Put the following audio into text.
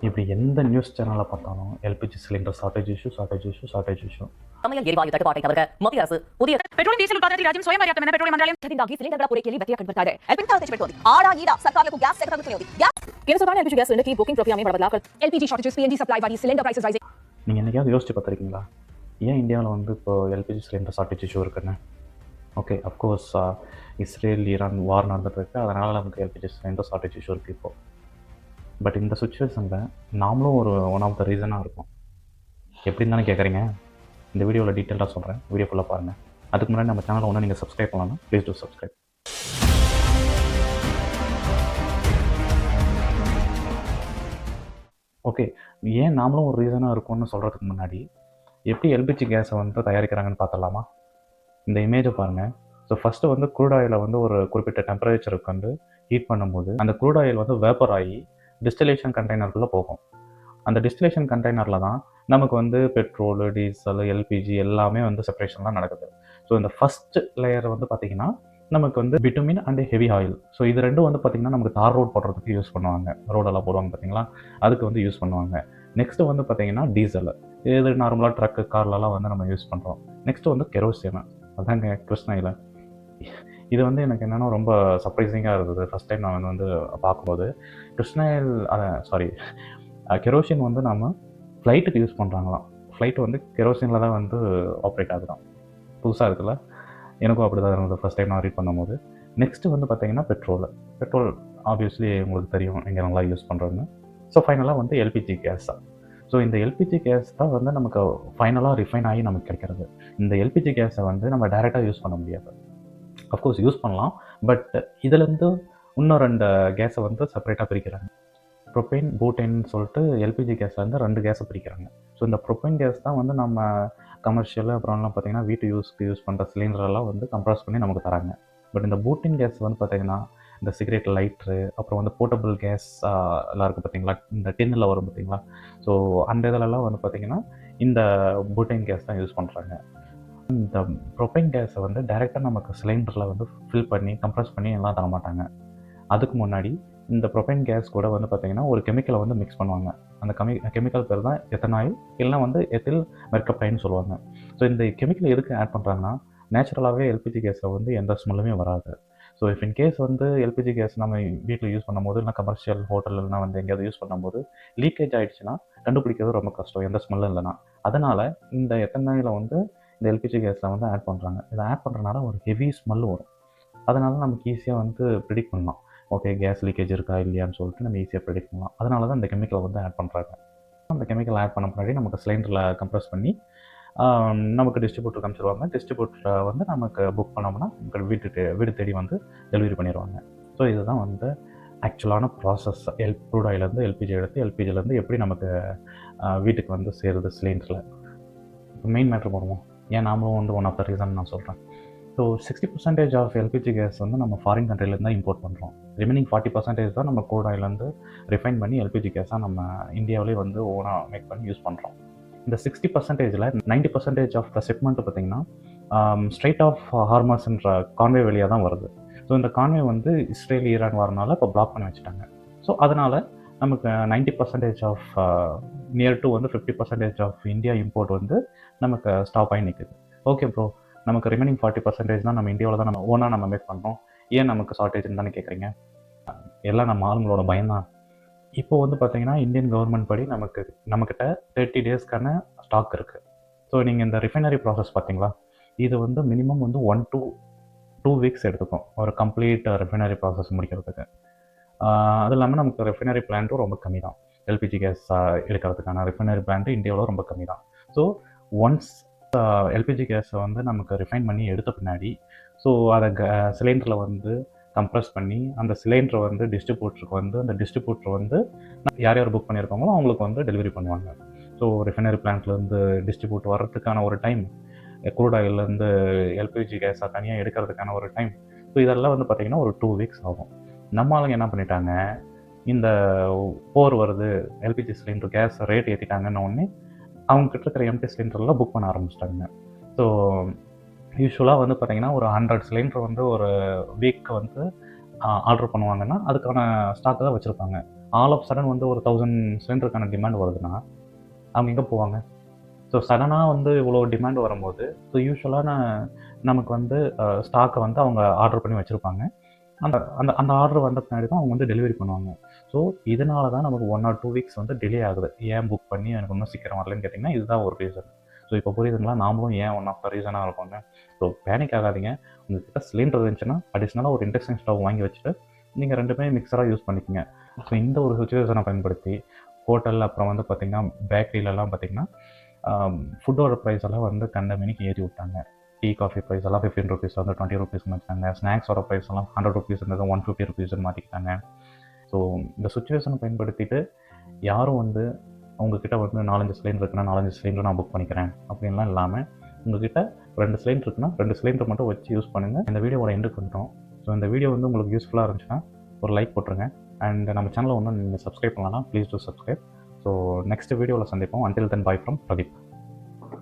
இப்படி எந்த நியூஸ் சேனலை பார்த்தாலும் எல்பிஜி சிலிண்டர் ஷார்ட்டேஜ் இஷ்யூ. சமையல் எரிவாயு தட்டுப்பாட்டை தவிர்க்க மத்திய அரசு புதிய పెట్రోలియం డీజిల్ ఉత్పాదనకి రాజ్యం స్వయం పర్యాప్తమైన పెట్రోలియం మంత్రాలయం ಖರೀದಾಗಿ ಸಿಲಿಂಡರ್ಗಳ ಪೂರೈಕೆಯಲ್ಲಿ ವ್ಯತ್ಯಯ ಕಂಡುಬರ್ತಾ ಇದೆ. ಎಲ್ಪಿಜಿ ತೆಗೆದುಕೊಳ್ಳಿ ಆಡ ಈಡ ಸರ್ಕಾರಕ್ಕೂ ಗ್ಯಾಸ್ ಸೆಕ್ಟರ್ಗೆ ಗ್ಯಾಸ್ केंद्र सरकार ने एलपीजी गैस सिलेंडर की बुकिंग प्रक्रिया में बड़ा बदलाव कर एलपीजी शॉर्टेजेस पीएनजी सप्लाई वाली सिलेंडर प्राइसेस राइजिंग. நீங்கள் என்னைக்காவது யோசிச்சு பார்த்துருக்கீங்களா ஏன் இந்தியாவில் வந்து இப்போ எல்பிஜி சிலிண்டர் ஷார்ட்டேஜ் இஷ்யூ இருக்குன்னு? ஓகே, அஃப்கோர்ஸ் இஸ்ரேல் ஈரான் வார் நடந்துகிட்ருக்கு, அதனால் நமக்கு எல்பிஜி சிலிண்டர் ஷார்ட்டேஜ் இஷ்யூ இருக்குது இப்போது. பட் இந்த சுச்சுவேஷனில் நாமளும் ஒரு ஒன் ஆஃப் த ரீசனாக இருக்கும். எப்படின்னு தானே கேட்குறீங்க? இந்த வீடியோவில் டீட்டெயிலாக சொல்கிறேன், வீடியோ ஃபுல்லாக பாருங்கள். அதுக்கு முன்னாடி நம்ம சேனலை ஒன்று நீங்கள் சப்ஸ்கிரைப் பண்ணலாம்னா ப்ளீஸ் டூ சப்ஸ்கிரைப். ஓகே, ஏன் நாமளும் ஒரு ரீசனாக இருக்கும்னு சொல்கிறதுக்கு முன்னாடி எப்படி எல்பிஜி கேஸை வந்து தயாரிக்கிறாங்கன்னு பார்த்துடலாமா? இந்த இமேஜை பாருங்கள். ஸோ ஃபஸ்ட்டு வந்து க்ரூட் ஆயிலை வந்து ஒரு குறிப்பிட்ட டெம்பரேச்சருக்கு வந்து ஹீட் பண்ணும்போது அந்த க்ரூட் ஆயில் வந்து வேப்பர் ஆகி டிஸ்டிலேஷன் கண்டெய்னருக்குள்ளே போகும். அந்த டிஸ்டிலேஷன் கண்டெய்னரில் தான் நமக்கு வந்து பெட்ரோலு, டீசல், எல்பிஜி எல்லாமே வந்து செப்பரேஷன்லாம் நடக்குது. ஸோ இந்த ஃபஸ்ட் லேயர் வந்து பார்த்திங்கன்னா நமக்கு வந்து பிட்டுமின் அண்ட் ஹெவி ஆயில். ஸோ இது ரெண்டும் வந்து பார்த்திங்கன்னா நமக்கு தார் ரோட் போடுறதுக்கு யூஸ் பண்ணுவாங்க. ரோடெல்லாம் போடுவாங்க பார்த்தீங்களா, அதுக்கு வந்து யூஸ் பண்ணுவாங்க. நெக்ஸ்ட்டு வந்து பார்த்திங்கன்னா டீசல், இது நார்மலாக ட்ரக்கு கார்லலாம் வந்து நம்ம யூஸ் பண்ணுறோம். நெக்ஸ்ட்டு வந்து கெரோசின், அதாங்க கிருஷ்ணாயில். இது வந்து எனக்கு என்னென்னா ரொம்ப சர்ப்ரைசிங்காக இருந்தது ஃபஸ்ட் டைம் நான் வந்து பார்க்கும்போது. கிருஷ்ணாயில் கெரோசின் வந்து நம்ம ஃப்ளைட்டுக்கு யூஸ் பண்ணுறாங்களாம். ஃப்ளைட் வந்து கெரோசினில் தான் வந்து ஆப்ரேட் ஆகுதான். புதுசாக இருக்குல்ல, எனக்கும் அப்படி தான் இருந்தது ஃபஸ்ட் டைம் நான் ரீட் பண்ணும்போது. நெக்ஸ்ட்டு வந்து பார்த்திங்கன்னா பெட்ரோல் ஆப்வியஸ்லி உங்களுக்கு தெரியும் எங்கே நல்லா யூஸ் பண்ணுறோன்னு. ஸோ ஃபைனலாக வந்து எல்பிஜி கேஸ் தான். ஸோ இந்த எல்பிஜி கேஸ் தான் வந்து நமக்கு ஃபைனலாக ரிஃபைன் ஆகி நமக்கு கிடைக்கிறது. இந்த எல்பிஜி கேஸை வந்து நம்ம டைரெக்டாக யூஸ் பண்ண முடியாது. அஃப்கோர்ஸ் யூஸ் பண்ணலாம், பட் இதுலேருந்து இன்னும் 2 கேஸை வந்து செப்பரேட்டாக பிரிக்கிறாங்க. ப்ரொபைன், பூட்டைன்னு சொல்லிட்டு எல்பிஜி கேஸில் வந்து 2 கேஸை பிரிக்கிறாங்க. ஸோ இந்த ப்ரொபைன் கேஸ் தான் வந்து நம்ம கமர்ஷியல் அப்புறம்லாம் பார்த்திங்கன்னா வீட்டு யூஸ் பண்ணுற சிலிண்டரெல்லாம் வந்து கம்ப்ரஸ் பண்ணி நமக்கு தராங்க. பட் இந்த பூட்டின் கேஸ் வந்து பார்த்திங்கன்னா இந்த சிகரெட் லைட்ரு, அப்புறம் வந்து போர்ட்டபிள் கேஸ் எல்லாம் இருக்குது பார்த்திங்களா, இந்த டின்னில் வரும் பார்த்திங்களா. ஸோ அந்த இதிலலாம் வந்து பார்த்திங்கன்னா இந்த பூட்டைன் கேஸ் தான் யூஸ் பண்ணுறாங்க. இந்த ப்ரொபைன் கேஸை வந்து டைரெக்டாக நமக்கு சிலிண்டரில் வந்து ஃபில் பண்ணி கம்ப்ரஸ் பண்ணி எல்லாம் தர மாட்டாங்க. அதுக்கு முன்னாடி இந்த ப்ரொபைன் கேஸ் கூட வந்து பார்த்திங்கன்னா ஒரு கெமிக்கலை வந்து மிக்ஸ் பண்ணுவாங்க. அந்த கெமிக்கல் பேர் தான் எத்தனாயில், இல்லைனா வந்து எத்தில் மெர்கப்டைன்னு சொல்லுவாங்க. ஸோ இந்த கெமிக்கல் எதுக்கு ஆட் பண்ணுறாங்கன்னா, நேச்சுரலாகவே எல்பிஜி கேஸில் வந்து எந்த ஸ்மெல்லுமே வராது. ஸோ இஃப் இன் கேஸ் வந்து எல்பிஜி கேஸ் நம்ம வீட்டில் யூஸ் பண்ணும்போது, இல்லை கமர்ஷியல் ஹோட்டல்னா வந்து எங்கேயாவது யூஸ் பண்ணும்போது லீக்கேஜ் ஆகிடுச்சுன்னா கண்டுபிடிக்கிறது ரொம்ப கஷ்டம், எந்த ஸ்மெல்லும் இல்லைனா. அதனால் இந்த எத்தனாயில் வந்து இந்த எல்பிஜி கேஸில் வந்து ஆட் பண்ணுறாங்க. இதை ஆட் பண்ணுறதுனால ஒரு ஹெவி ஸ்மெல் வரும். அதனால் நமக்கு ஈஸியாக வந்து ப்ரிடிக்ட் பண்ணலாம், ஓகே கேஸ் லீக்கேஜ் இருக்கா இல்லையான்னு சொல்லிட்டு நம்ம ஈஸியாக ப்ரெடிக்ட் பண்ணலாம். அதனால தான் இந்த கெமிக்கலை வந்து ஆட் பண்ணுறாங்க. அந்த கெமிக்கல் ஆட் பண்ண முன்னாடி நமக்கு சிலிண்டரில் கம்ப்ரஸ் பண்ணி நமக்கு டிஸ்ட்ரிபியூட்டருக்கு அனுப்பிச்சிடுவாங்க. டிஸ்ட்ரிபியூட்டரை வந்து நமக்கு புக் பண்ணோம்னா வீடு தேடி வந்து டெலிவரி பண்ணிடுவாங்க. ஸோ இதுதான் வந்து ஆக்சுவலான ப்ராசஸ். க்ரூட் ஆயிலேருந்து எல்பிஜி எடுத்து எல்பிஜிலேருந்து எப்படி நமக்கு வீட்டுக்கு வந்து சேருது சிலிண்டரில். மெயின் மேட்ரு போடுவோம், ஏன் நாமளும் வந்து ஒன் ஆஃப் த ரீசன் நான் சொல்கிறேன். ஸோ 60% ஆஃப் எல்பிஜி கேஸ் வந்து நம்ம ஃபாரின் கண்ட்ரிலேருந்து தான் இம்போர்ட் பண்ணுறோம். ரிமைனிங் 40% தான் நம்ம க்ரூட் ஆயிலேருந்து ரிஃபைன் பண்ணி எல்பிஜி கேஸாக நம்ம இந்தியாவிலே வந்து ஓனாக மேக் பண்ணி யூஸ் பண்ணுறோம். இந்த 60%ல் 90% ஆஃப் த ஷிப்மெண்ட் பார்த்திங்கன்னா ஸ்ட்ரைட் ஆஃப் ஹார்மஸ்ன்ற கான்வே வழியாக தான் வருது. ஸோ இந்த கான்வே வந்து இஸ்ரேல் ஈரான் வரனால இப்போ பிளாக் பண்ணி வச்சுட்டாங்க. ஸோ அதனால் நமக்கு 90% ஆஃப் நியர் டு வந்து 50% ஆஃப் இந்தியா இம்போர்ட் வந்து நமக்கு ஸ்டாப் ஆகி நிற்குது. ஓகே ப்ரோ, நமக்கு ரிமைனிங் 40% தான் நம்ம இந்தியாவில் தான் நம்ம ஓனாக நம்ம மேக் பண்ணுறோம், ஏன் நமக்கு ஷார்ட்டேஜ்னு தானே கேட்குறீங்க? எல்லாம் நம்ம ஆளுங்களோட பயம்தான். இப்போ வந்து பார்த்திங்கன்னா இந்தியன் கவர்மெண்ட் படி நம்மக்கிட்ட 30 டேஸ்க்கான ஸ்டாக் இருக்குது. ஸோ நீங்கள் இந்த ரிஃபைனரி ப்ராசஸ் பார்த்திங்களா, இது வந்து மினிமம் வந்து 1 to 2 வீக்ஸ் எடுத்துக்கும் ஒரு கம்ப்ளீட் ரிஃபைனரி ப்ராசஸ் முடிக்கிறதுக்கு. அது இல்லாமல் நமக்கு ரிஃபைனரி பிளான்ட்டும் ரொம்ப கம்மி தான். எல்பிஜி கேஸ் எடுக்கிறதுக்கான ரிஃபைனரி பிளான்ட்டு இந்தியாவில் ரொம்ப கம்மி தான். ஸோ ஒன்ஸ் எல்பிஜி கேஸை வந்து நமக்கு ரிஃபைன் பண்ணி எடுத்த பின்னாடி ஸோ அதை சிலிண்டரில் வந்து கம்ப்ரஸ் பண்ணி அந்த சிலிண்டரை வந்து டிஸ்ட்ரிபியூட்டருக்கு வந்து அந்த டிஸ்ட்ரிபியூட்டர் வந்து யார் யார் புக் பண்ணியிருக்காங்களோ அவங்களுக்கு வந்து டெலிவரி பண்ணுவாங்க. ஸோ ரிஃபைனரி பிளான்ட்லேருந்து டிஸ்ட்ரிபியூட் வர்றதுக்கான ஒரு டைம், க்ரூட் ஆயிலேருந்து எல்பிஜி கேஸை தனியாக எடுக்கிறதுக்கான ஒரு டைம், ஸோ இதெல்லாம் வந்து பார்த்திங்கன்னா ஒரு 2 வீக்ஸ் ஆகும். நம்ம ஆளுங்க என்ன பண்ணிட்டாங்க, இந்த போர் வருது, எல்பிஜி சிலிண்டர் கேஸ் ரேட் ஏற்றிட்டாங்கன்னு உடனே அவங்ககிட்ட இருக்கிற எம்டி சிலிண்டர்லாம் புக் பண்ண ஆரம்பிச்சிட்டாங்க. ஸோ யூஸ்வலாக வந்து பார்த்திங்கன்னா ஒரு 100 சிலிண்டர் வந்து ஒரு வீக்கு வந்து ஆர்டர் பண்ணுவாங்கன்னா அதுக்கான ஸ்டாக்கு தான் வச்சுருப்பாங்க. ஆல் ஆஃப் சடன் வந்து ஒரு 1000 சிலிண்டருக்கான டிமாண்ட் வருதுன்னா அவங்க எங்கே போவாங்க? ஸோ சடனாக வந்து இவ்வளோ டிமாண்ட் வரும்போது, ஸோ யூசுவலான நமக்கு வந்து ஸ்டாக்கை வந்து அவங்க ஆர்டர் பண்ணி வச்சுருப்பாங்க. அந்த அந்த அந்த ஆர்டர் வந்த பின்னாடி தான் அவங்க வந்து டெலிவரி பண்ணுவாங்க. ஸோ இதனால தான் நமக்கு 1 ஆர் 2 வீக்ஸ் வந்து டிலே ஆகுது. ஏன் புக் பண்ணி எனக்கு இன்னும் சீக்கிரம் வரலன்னு கேட்டிங்கன்னா, இதுதான் ஒரு ரீசன். ஸோ இப்போ புரியுதுங்களா? நாமளும் ஏன் ஒன் ஆஃப் த ரீசனாக இருக்கோங்க. ஸோ பேனிக் ஆகாதீங்க. உங்ககிட்ட சிலிண்டர் இருந்துச்சுன்னா, அடிஷ்னலாக ஒரு இண்டக்ஷன் ஸ்டவ் வாங்கி வச்சுட்டு, நீங்கள் 2மே மிக்சராக யூஸ் பண்ணிக்கங்க. ஸோ இந்த ஒரு சிச்சுவேஷனை பயன்படுத்தி, ஹோட்டல் அப்புறம் வந்து பார்த்திங்கன்னா, பேக்கரியிலலாம் பார்த்திங்கன்னா, ஃபுட்டோட ப்ரைஸ் எல்லாம் வந்து கண்டமேனிக்கு ஏற்றி விட்டாங்க. டீ, காஃபி ப்ரைஸ் எல்லாம் ₹15 வந்து ₹20 வச்சாங்க. ஸ்நாக்ஸோட ப்ரைஸ் எல்லாம் ₹100 இருந்தது ₹150 மாற்றிக்கிட்டாங்க. ஸோ இந்த சுச்சுவேஷனை பயன்படுத்திட்டு யாரும் வந்து உங்ககிட்ட வந்து 4, 5 சிலிண்டர் இருக்குன்னா 4, 5 சிலிண்டர் நான் புக் பண்ணிக்கிறேன் அப்படின்லாம் இல்லாமல், உங்ககிட்ட 2 சிலிண்டர் இருக்குன்னா 2 சிலிண்டர் மட்டும் வச்சு யூஸ் பண்ணுங்கள். இந்த வீடியோவோட எண்டுக்கு வந்துட்டோம். ஸோ இந்த வீடியோ வந்து உங்களுக்கு யூஸ்ஃபுல்லாக இருந்துச்சுன்னா ஒரு லைக் போட்டுருங்க. அண்ட் நம்ம சேனலை வந்து நீங்கள் சப்ஸ்கிரைப் பண்ணலாம். Please do subscribe. So next வீடியோவில் சந்திப்போம். Until then by from Pradeep.